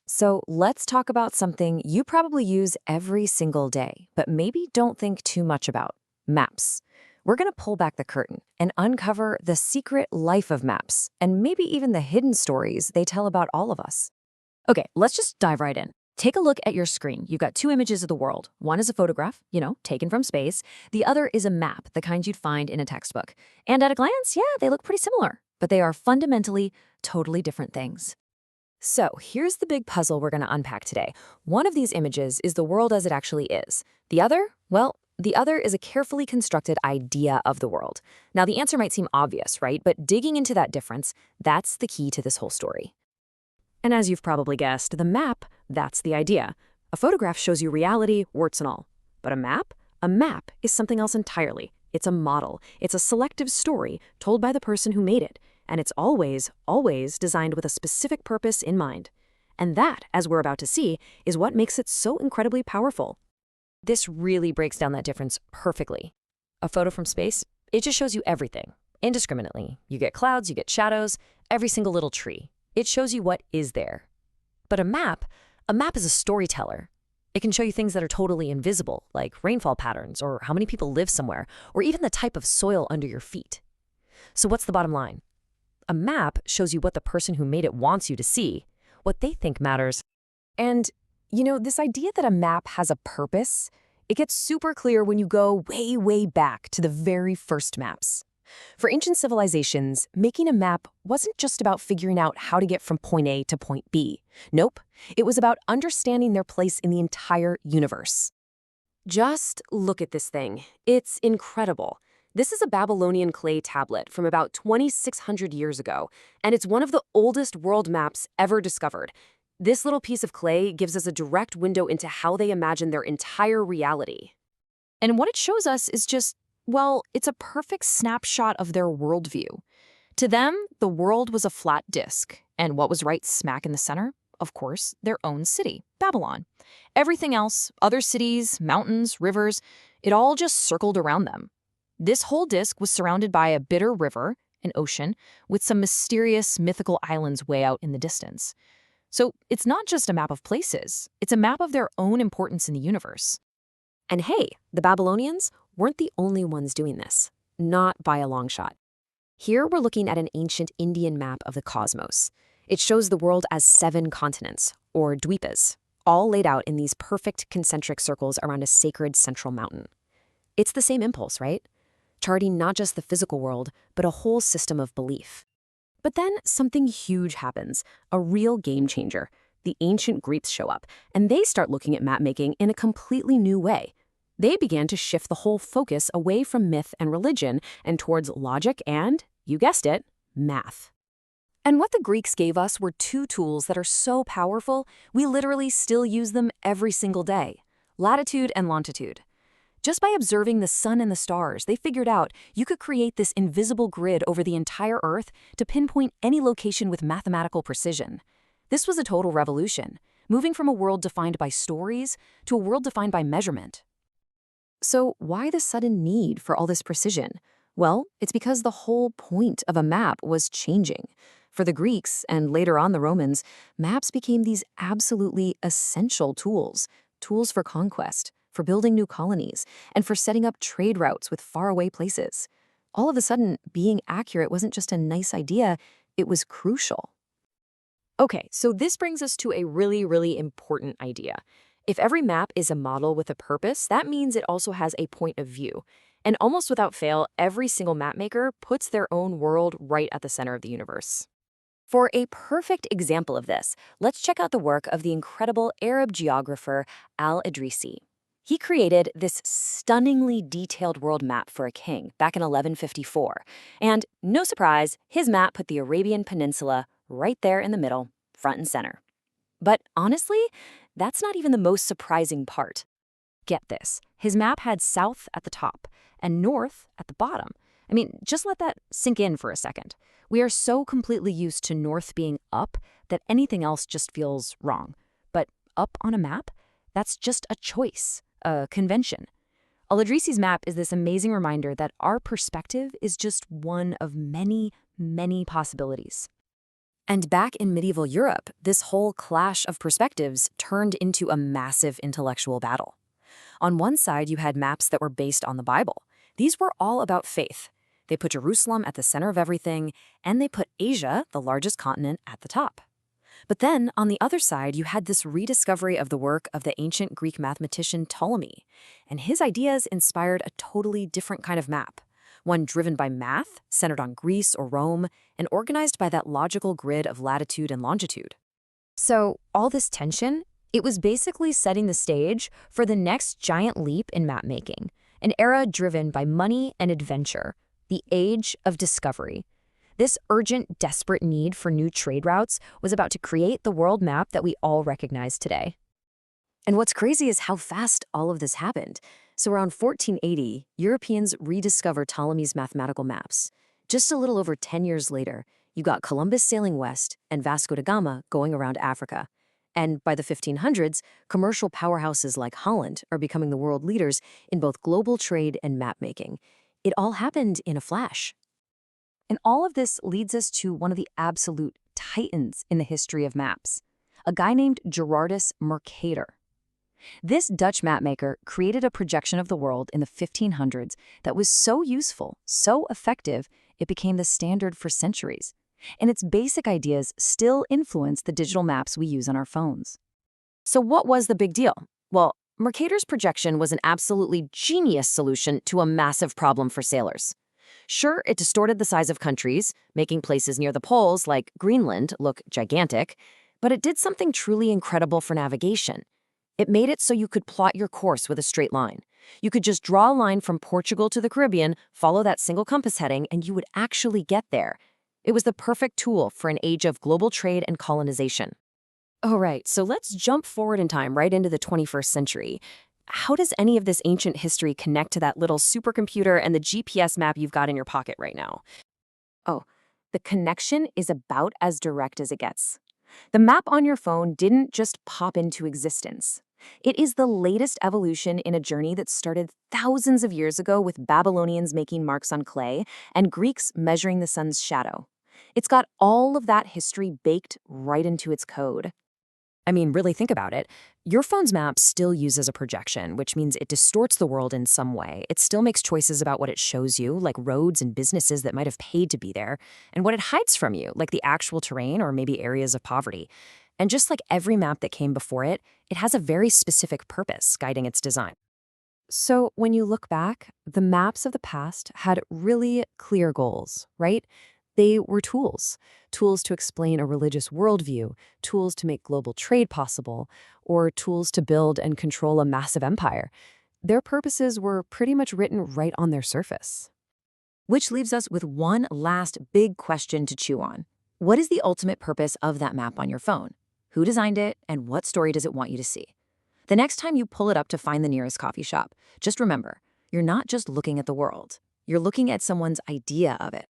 So let's talk about something you probably use every single day, but maybe don't think too much about: maps. We're going to pull back the curtain and uncover the secret life of maps, and maybe even the hidden stories they tell about all of us. Okay, let's just dive right in. Take a look at your screen. You've got two images of the world. One is a photograph, taken from space. The other is a map, the kind you'd find in a textbook. And at a glance, yeah, they look pretty similar, but they are fundamentally totally different things. So here's the big puzzle we're going to unpack today. One of these images is the world as it actually is. The other, well, the other is a carefully constructed idea of the world. Now, the answer might seem obvious, right? But digging into that difference, that's the key to this whole story. And as you've probably guessed, the map, that's the idea. A photograph shows you reality, warts and all. But a map? A map is something else entirely. It's a model. It's a selective story told by the person who made it. And it's always, always designed with a specific purpose in mind. And that, as we're about to see, is what makes it so incredibly powerful. This really breaks down that difference perfectly. A photo from space, it just shows you everything, indiscriminately. You get clouds, you get shadows, every single little tree. It shows you what is there. But a map is a storyteller. It can show you things that are totally invisible, like rainfall patterns, or how many people live somewhere, or even the type of soil under your feet. So what's the bottom line? A map shows you what the person who made it wants you to see, what they think matters. And, this idea that a map has a purpose, it gets super clear when you go way, way back to the very first maps. For ancient civilizations, making a map wasn't just about figuring out how to get from point A to point B. Nope, it was about understanding their place in the entire universe. Just look at this thing. It's incredible. This is a Babylonian clay tablet from about 2,600 years ago, and it's one of the oldest world maps ever discovered. This little piece of clay gives us a direct window into how they imagine their entire reality. And what it shows us is just, well, it's a perfect snapshot of their worldview. To them, the world was a flat disk, and what was right smack in the center? Of course, their own city, Babylon. Everything else, other cities, mountains, rivers, it all just circled around them. This whole disk was surrounded by a bitter river, an ocean, with some mysterious, mythical islands way out in the distance. So it's not just a map of places, it's a map of their own importance in the universe. And hey, the Babylonians weren't the only ones doing this. Not by a long shot. Here we're looking at an ancient Indian map of the cosmos. It shows the world as 7 continents, or dweepas, all laid out in these perfect concentric circles around a sacred central mountain. It's the same impulse, right? Charting not just the physical world, but a whole system of belief. But then something huge happens, a real game changer. The ancient Greeks show up, and they start looking at map-making in a completely new way. They began to shift the whole focus away from myth and religion and towards logic and, you guessed it, math. And what the Greeks gave us were 2 tools that are so powerful, we literally still use them every single day: latitude and longitude. Just by observing the sun and the stars, they figured out you could create this invisible grid over the entire Earth to pinpoint any location with mathematical precision. This was a total revolution, moving from a world defined by stories to a world defined by measurement. So why the sudden need for all this precision? Well, it's because the whole point of a map was changing. For the Greeks, and later on the Romans, maps became these absolutely essential tools for conquest, for building new colonies, and for setting up trade routes with faraway places. All of a sudden, being accurate wasn't just a nice idea, it was crucial. Okay, so this brings us to a really, really important idea. If every map is a model with a purpose, that means it also has a point of view. And almost without fail, every single mapmaker puts their own world right at the center of the universe. For a perfect example of this, let's check out the work of the incredible Arab geographer al-Idrisi. He created this stunningly detailed world map for a king back in 1154. And no surprise, his map put the Arabian Peninsula right there in the middle, front and center. But honestly, that's not even the most surprising part. Get this, his map had south at the top and north at the bottom. I mean, just let that sink in for a second. We are so completely used to north being up that anything else just feels wrong. But up on a map, that's just a choice, a convention. Al-Idrisi's map is this amazing reminder that our perspective is just one of many, many possibilities. And back in medieval Europe, this whole clash of perspectives turned into a massive intellectual battle. On one side, you had maps that were based on the Bible. These were all about faith. They put Jerusalem at the center of everything, and they put Asia, the largest continent, at the top. But then, on the other side, you had this rediscovery of the work of the ancient Greek mathematician Ptolemy, and his ideas inspired a totally different kind of map, one driven by math, centered on Greece or Rome, and organized by that logical grid of latitude and longitude. So, all this tension, it was basically setting the stage for the next giant leap in mapmaking, an era driven by money and adventure, the age of discovery. This urgent, desperate need for new trade routes was about to create the world map that we all recognize today. And what's crazy is how fast all of this happened. So around 1480, Europeans rediscovered Ptolemy's mathematical maps. Just a little over 10 years later, you got Columbus sailing west and Vasco da Gama going around Africa. And by the 1500s, commercial powerhouses like Holland are becoming the world leaders in both global trade and mapmaking. It all happened in a flash. And all of this leads us to one of the absolute titans in the history of maps, a guy named Gerardus Mercator. This Dutch mapmaker created a projection of the world in the 1500s that was so useful, so effective, it became the standard for centuries. And its basic ideas still influence the digital maps we use on our phones. So what was the big deal? Well, Mercator's projection was an absolutely genius solution to a massive problem for sailors. Sure, it distorted the size of countries, making places near the poles, like Greenland, look gigantic, but it did something truly incredible for navigation. It made it so you could plot your course with a straight line. You could just draw a line from Portugal to the Caribbean, follow that single compass heading, and you would actually get there. It was the perfect tool for an age of global trade and colonization. All right, so let's jump forward in time right into the 21st century. How does any of this ancient history connect to that little supercomputer and the GPS map you've got in your pocket right now? Oh, the connection is about as direct as it gets. The map on your phone didn't just pop into existence. It is the latest evolution in a journey that started thousands of years ago with Babylonians making marks on clay and Greeks measuring the sun's shadow. It's got all of that history baked right into its code. I mean, really think about it. Your phone's map still uses a projection, which means it distorts the world in some way. It still makes choices about what it shows you, like roads and businesses that might have paid to be there, and what it hides from you, like the actual terrain or maybe areas of poverty. And just like every map that came before it, it has a very specific purpose guiding its design. So when you look back, the maps of the past had really clear goals, right? They were tools to explain a religious worldview, tools to make global trade possible, or tools to build and control a massive empire. Their purposes were pretty much written right on their surface. Which leaves us with one last big question to chew on. What is the ultimate purpose of that map on your phone? Who designed it, and what story does it want you to see? The next time you pull it up to find the nearest coffee shop, just remember, you're not just looking at the world. You're looking at someone's idea of it.